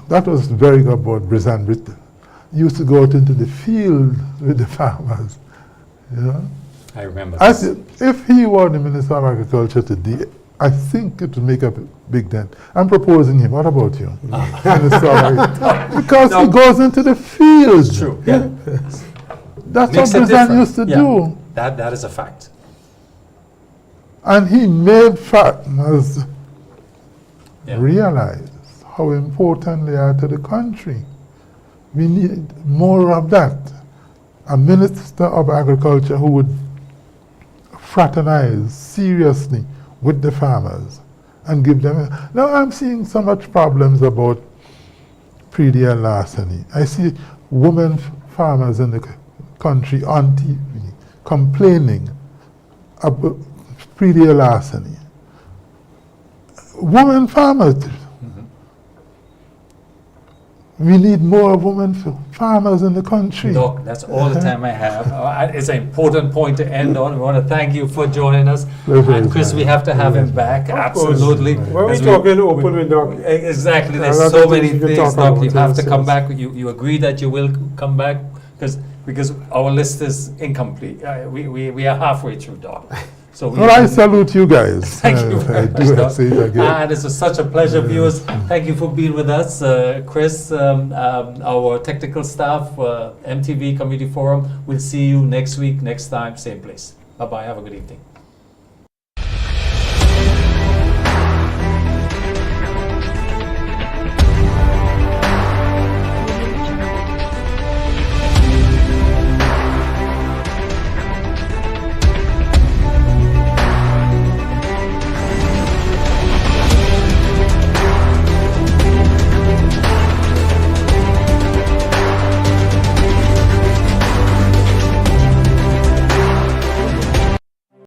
that was very good about Brizan. He used to go out into the field with the farmers. You know? I remember I this. said, if he were the Minister of Agriculture today, I think it would make a big dent. I'm proposing him. What about you? Minister of Agriculture. Because he goes into the field. It's true. Yeah. That's Makes what a Brizan difference. used to Yeah. do. That is a fact. And he made farmers Yeah. realize how important they are to the country. We need more of that. A Minister of Agriculture who would fraternize seriously with the farmers and give them. Now I'm seeing so much problems about pre-deal larceny. I see women farmers in the country on TV complaining about pre-deal larceny. Women farmers. We need more women farmers in the country. Doc, that's all the time I have. It's an important point to end on. We want to thank you for joining us. Pleasure And is Chris, mine. we have to have him back. Absolutely. When we As talking open with Doc, Exactly. a There's lot so of many things we can things, talk Doc. about You have to come ourselves. back. You agree that you will come back? Because our list is incomplete. We are halfway through, Doc. So we Well, I salute you guys. Thank you I very do much, Doc. say it again. This was such a pleasure, viewers. Thank you for being with us. Chris, our technical staff, MTV Community Forum. We'll see you next week, next time, same place. Bye-bye. Have a good evening.